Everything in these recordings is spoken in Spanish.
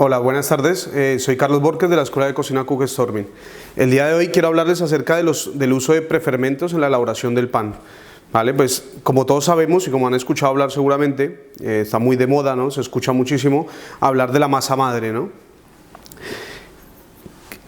Hola, buenas tardes. Soy Carlos Borges de la Escuela de Cocina Cookstorming. El día de hoy quiero hablarles acerca del uso de prefermentos en la elaboración del pan. ¿Vale? Pues como todos sabemos y como han escuchado hablar seguramente, está muy de moda, ¿no? Se escucha muchísimo hablar de la masa madre, ¿no?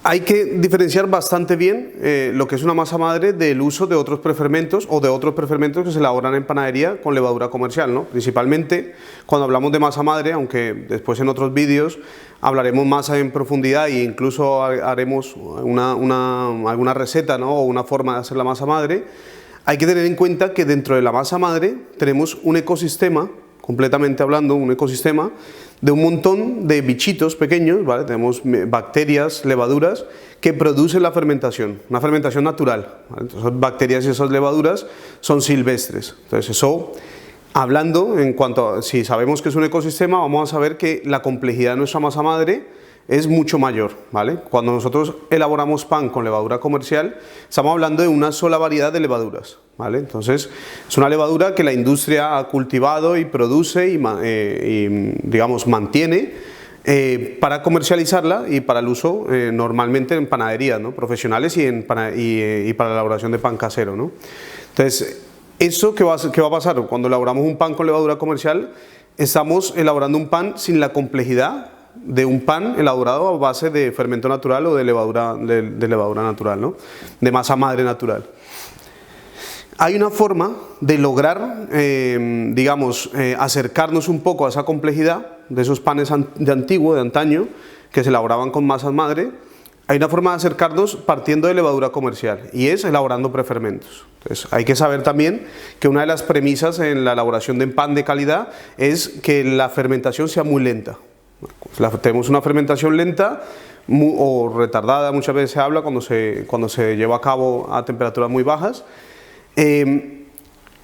Hay que diferenciar bastante bien lo que es una masa madre del uso de otros prefermentos o de otros prefermentos que se elaboran en panadería con levadura comercial, ¿no? Principalmente cuando hablamos de masa madre, aunque después en otros vídeos hablaremos más en profundidad e incluso haremos alguna receta, ¿no? O una forma de hacer la masa madre. Hay que tener en cuenta que dentro de la masa madre tenemos un ecosistema, completamente hablando, un ecosistema de un montón de bichitos pequeños, ¿vale? Tenemos bacterias, levaduras que producen la fermentación, una fermentación natural, ¿vale? Entonces, esas bacterias y esas levaduras son silvestres. Entonces eso, hablando en cuanto a, si sabemos que es un ecosistema, vamos a saber que la complejidad de nuestra masa madre es mucho mayor, ¿vale? Cuando nosotros elaboramos pan con levadura comercial, estamos hablando de una sola variedad de levaduras, ¿vale? Entonces, es una levadura que la industria ha cultivado y produce y digamos, mantiene para comercializarla y para el uso normalmente en panaderías, ¿no? Profesionales y para la elaboración de pan casero, ¿no? Entonces, ¿eso qué va a pasar? Cuando elaboramos un pan con levadura comercial, estamos elaborando un pan sin la complejidad de un pan elaborado a base de fermento natural o de levadura natural, ¿no? De masa madre natural. Hay una forma de lograr, digamos, acercarnos un poco a esa complejidad de esos panes de antiguo, de antaño, que se elaboraban con masas madre. Hay una forma de acercarnos partiendo de levadura comercial y es elaborando prefermentos. Entonces, hay que saber también que una de las premisas en la elaboración de pan de calidad es que la fermentación sea muy lenta. Tenemos una fermentación lenta o retardada, muchas veces se habla cuando se lleva a cabo a temperaturas muy bajas.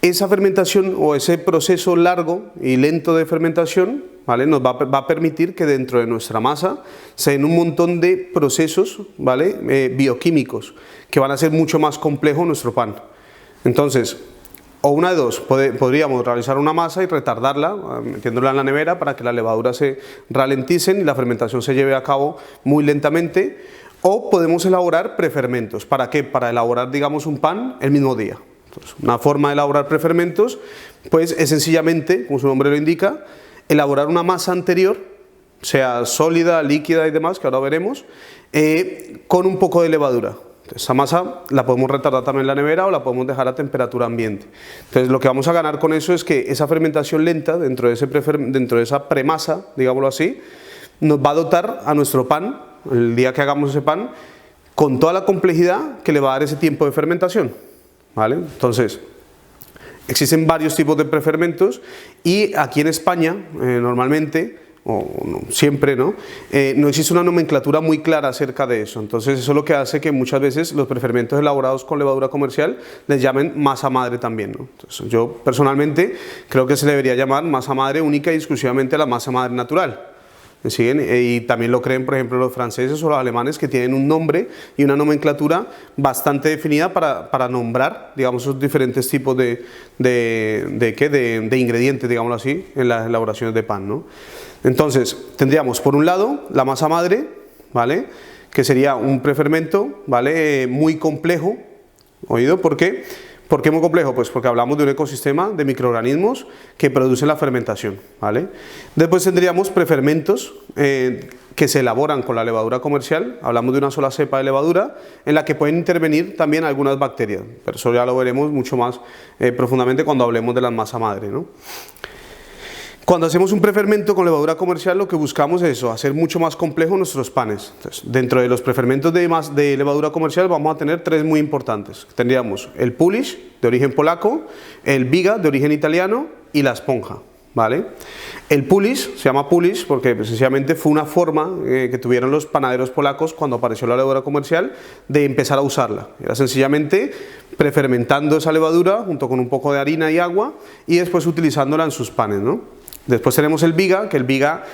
Esa fermentación o ese proceso largo y lento de fermentación, ¿vale? Nos va a permitir que dentro de nuestra masa se den un montón de procesos, ¿vale? Bioquímicos que van a hacer mucho más complejo nuestro pan. Entonces, o una de dos, podríamos realizar una masa y retardarla, metiéndola en la nevera para que las levaduras se ralenticen y la fermentación se lleve a cabo muy lentamente, o podemos elaborar prefermentos. ¿Para qué? Para elaborar, digamos, un pan el mismo día. Entonces, una forma de elaborar prefermentos, pues es sencillamente, como su nombre lo indica, elaborar una masa anterior, sea sólida, líquida y demás, que ahora veremos, con un poco de levadura. Esa masa la podemos retardar también en la nevera o la podemos dejar a temperatura ambiente. Entonces lo que vamos a ganar con eso es que esa fermentación lenta dentro de esa premasa, digámoslo así, nos va a dotar a nuestro pan, el día que hagamos ese pan, con toda la complejidad que le va a dar ese tiempo de fermentación, ¿vale? Entonces, existen varios tipos de prefermentos y aquí en España normalmente, o no, siempre, ¿no? No existe una nomenclatura muy clara acerca de eso. Entonces eso es lo que hace que muchas veces los prefermentos elaborados con levadura comercial les llamen masa madre también, ¿no? Entonces, yo personalmente creo que se debería llamar masa madre única y exclusivamente la masa madre natural. ¿Me siguen? Y también lo creen, por ejemplo, los franceses o los alemanes, que tienen un nombre y una nomenclatura bastante definida para nombrar, digamos, esos diferentes tipos de ingredientes, digámoslo así, en las elaboraciones de pan, ¿no? Entonces, tendríamos por un lado la masa madre, ¿vale? Que sería un prefermento, ¿vale? Muy complejo, ¿oído? ¿Por qué? ¿Por qué muy complejo? Pues porque hablamos de un ecosistema de microorganismos que producen la fermentación, ¿vale? Después tendríamos prefermentos que se elaboran con la levadura comercial, hablamos de una sola cepa de levadura, en la que pueden intervenir también algunas bacterias, pero eso ya lo veremos mucho más profundamente cuando hablemos de la masa madre, ¿no? Cuando hacemos un prefermento con levadura comercial, lo que buscamos es eso, hacer mucho más complejo nuestros panes. Entonces, dentro de los prefermentos de levadura comercial vamos a tener tres muy importantes. Tendríamos el Polish, de origen polaco, el Viga, de origen italiano, y la esponja, ¿vale? El Polish se llama Polish porque sencillamente fue una forma que tuvieron los panaderos polacos cuando apareció la levadura comercial de empezar a usarla. Era sencillamente prefermentando esa levadura junto con un poco de harina y agua y después utilizándola en sus panes, ¿no? Después tenemos el Viga, que el Viga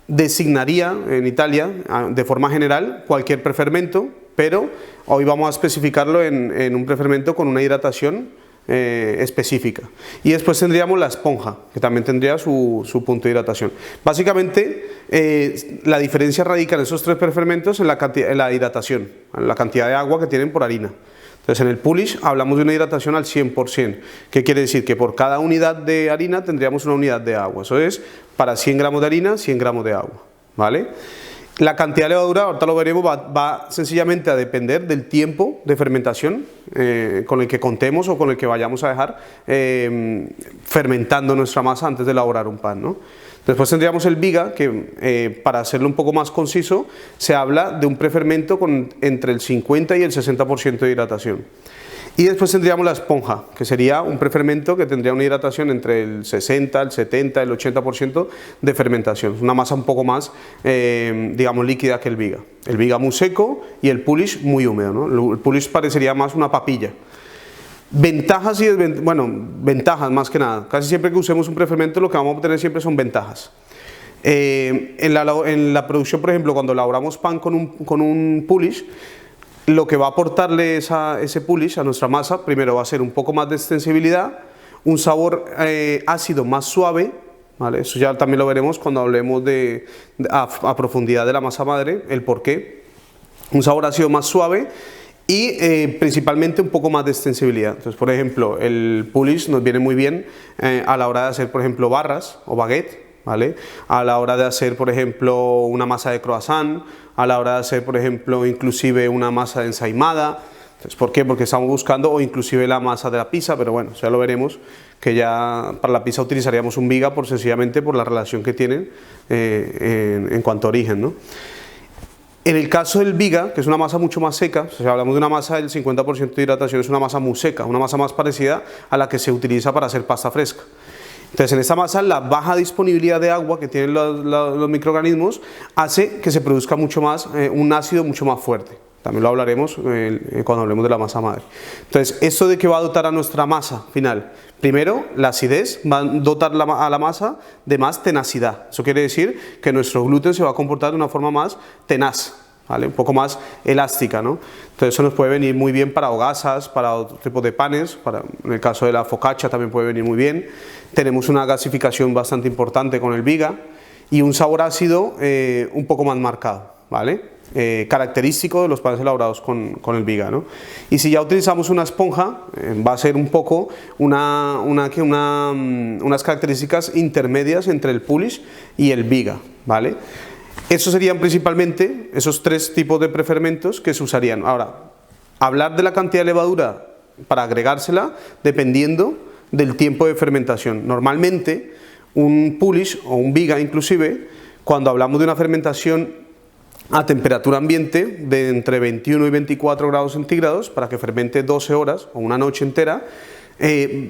designaría en Italia de forma general cualquier prefermento, pero hoy vamos a especificarlo en un prefermento con una hidratación específica. Y después tendríamos la esponja, que también tendría su punto de hidratación. Básicamente, la diferencia radica en esos tres prefermentos en la hidratación, en la cantidad de agua que tienen por harina. Entonces, en el Polish hablamos de una hidratación al 100%. ¿Qué quiere decir? Que por cada unidad de harina tendríamos una unidad de agua. Eso es, para 100 gramos de harina, 100 gramos de agua, ¿vale? La cantidad de levadura, ahorita lo veremos, va sencillamente a depender del tiempo de fermentación con el que contemos o con el que vayamos a dejar fermentando nuestra masa antes de elaborar un pan, ¿no? Después tendríamos el biga, que para hacerlo un poco más conciso, se habla de un prefermento con entre el 50 y el 60% de hidratación. Y después tendríamos la esponja, que sería un prefermento que tendría una hidratación entre el 60, el 70, el 80% de fermentación. Es una masa un poco más, digamos, líquida que el biga. El biga muy seco y el Polish muy húmedo, ¿no? El Polish parecería más una papilla. Ventajas y desventajas, bueno, ventajas más que nada. Casi siempre que usemos un prefermento lo que vamos a obtener siempre son ventajas. En la producción, por ejemplo, cuando elaboramos pan con un Polish, lo que va a aportarle ese Polish a nuestra masa, primero va a ser un poco más de extensibilidad, un sabor ácido más suave, ¿vale? Eso ya también lo veremos cuando hablemos a profundidad de la masa madre, el por qué. Un sabor ácido más suave y principalmente un poco más de extensibilidad. Entonces, por ejemplo, el Polish nos viene muy bien a la hora de hacer, por ejemplo, barras o baguette, ¿vale? A la hora de hacer, por ejemplo, una masa de croissant, a la hora de hacer, por ejemplo, inclusive una masa de ensaimada. Entonces, ¿por qué? Porque estamos buscando, o inclusive la masa de la pizza, pero bueno, ya lo veremos, que ya para la pizza utilizaríamos un biga sencillamente por la relación que tienen en cuanto a origen, ¿no? En el caso del biga, que es una masa mucho más seca, si hablamos de una masa del 50% de hidratación, es una masa muy seca, una masa más parecida a la que se utiliza para hacer pasta fresca. Entonces, en esta masa, la baja disponibilidad de agua que tienen los microorganismos hace que se produzca mucho más, un ácido mucho más fuerte. También lo hablaremos cuando hablemos de la masa madre. Entonces, ¿esto de qué va a dotar a nuestra masa final? Primero, la acidez va a dotar a la masa de más tenacidad. Eso quiere decir que nuestro gluten se va a comportar de una forma más tenaz, ¿vale? Un poco más elástica, ¿no? Entonces, eso nos puede venir muy bien para hogazas, para otro tipo de panes, en el caso de la focaccia también puede venir muy bien. Tenemos una gasificación bastante importante con el biga y un sabor ácido un poco más marcado, ¿vale? Característico de los panes elaborados con el biga, ¿no? Y si ya utilizamos una esponja, va a ser un poco unas características intermedias entre el Polish y el biga, ¿vale? Esos serían principalmente esos tres tipos de prefermentos que se usarían. Ahora, hablar de la cantidad de levadura para agregársela dependiendo del tiempo de fermentación. Normalmente, un Polish o un biga inclusive, cuando hablamos de una fermentación a temperatura ambiente de entre 21 y 24 grados centígrados para que fermente 12 horas o una noche entera,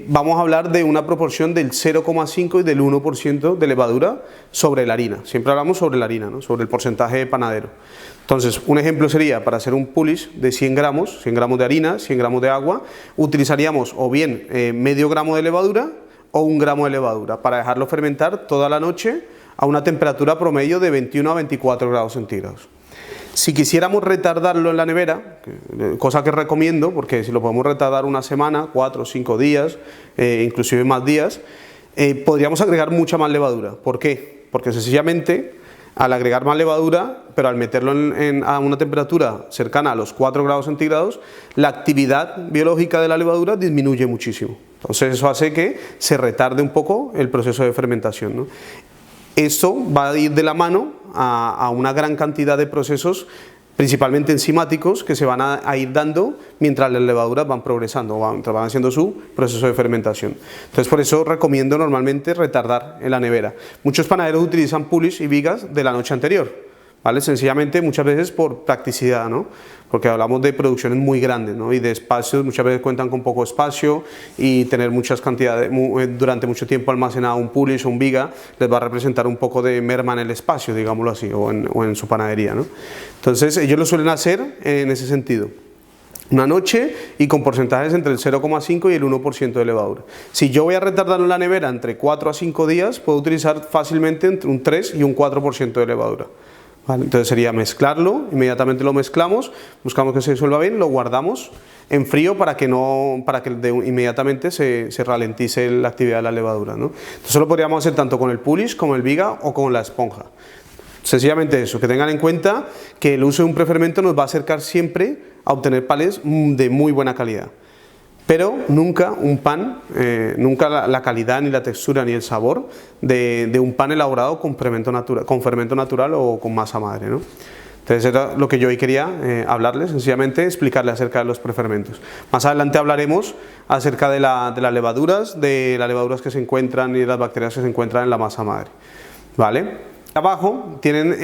vamos a hablar de una proporción del 0,5 y del 1% de levadura sobre la harina. Siempre hablamos sobre la harina, ¿no? Sobre el porcentaje de panadero. Entonces, un ejemplo sería, para hacer un Polish de 100 gramos de harina, 100 gramos de agua, utilizaríamos o bien medio gramo de levadura o 1 gramo de levadura para dejarlo fermentar toda la noche a una temperatura promedio de 21 a 24 grados centígrados. Si quisiéramos retardarlo en la nevera, cosa que recomiendo, porque si lo podemos retardar una semana, 4 o 5 días, inclusive más días, podríamos agregar mucha más levadura. ¿Por qué? Porque sencillamente al agregar más levadura, pero al meterlo a una temperatura cercana a los 4 grados centígrados, la actividad biológica de la levadura disminuye muchísimo. Entonces eso hace que se retarde un poco el proceso de fermentación, ¿no? Esto va a ir de la mano a una gran cantidad de procesos, principalmente enzimáticos, que se van a ir dando mientras las levaduras van progresando, van haciendo su proceso de fermentación. Entonces, por eso recomiendo normalmente retardar en la nevera. Muchos panaderos utilizan Polish y bigas de la noche anterior, ¿vale? Sencillamente, muchas veces por practicidad, ¿no? Porque hablamos de producciones muy grandes, ¿no? Y de espacios, muchas veces cuentan con poco espacio y tener muchas cantidades, durante mucho tiempo almacenado un Polish o un biga, les va a representar un poco de merma en el espacio, digámoslo así, o en su panadería, ¿no? Entonces, ellos lo suelen hacer en ese sentido. Una noche y con porcentajes entre el 0,5 y el 1% de levadura. Si yo voy a retardarlo en la nevera entre 4 a 5 días, puedo utilizar fácilmente entre un 3 y un 4% de levadura, ¿vale? Entonces sería mezclarlo, inmediatamente lo mezclamos, buscamos que se disuelva bien, lo guardamos en frío para que inmediatamente se ralentice la actividad de la levadura, ¿no? Entonces lo podríamos hacer tanto con el Pulish, como el Viga o con la esponja. Sencillamente eso, que tengan en cuenta que el uso de un prefermento nos va a acercar siempre a obtener panes de muy buena calidad. Pero nunca un pan, nunca la calidad, ni la textura, ni el sabor de un pan elaborado con fermento natural o con masa madre, ¿no? Entonces era lo que yo hoy quería hablarles, sencillamente explicarles acerca de los prefermentos. Más adelante hablaremos acerca de las levaduras que se encuentran y de las bacterias que se encuentran en la masa madre, ¿vale? Abajo tienen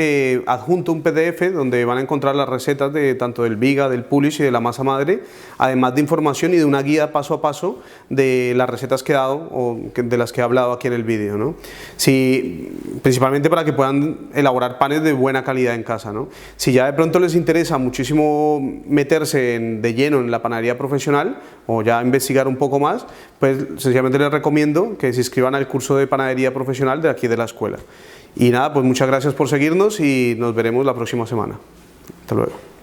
adjunto un PDF donde van a encontrar las recetas de tanto del Viga, del Pulish y de la masa madre, además de información y de una guía paso a paso de las recetas que he dado o de las que he hablado aquí en el vídeo, ¿no? Principalmente para que puedan elaborar panes de buena calidad en casa, ¿no? Si ya de pronto les interesa muchísimo meterse de lleno en la panadería profesional o ya investigar un poco más, pues sencillamente les recomiendo que se inscriban al curso de panadería profesional de aquí de la escuela. Y nada, pues muchas gracias por seguirnos y nos veremos la próxima semana. Hasta luego.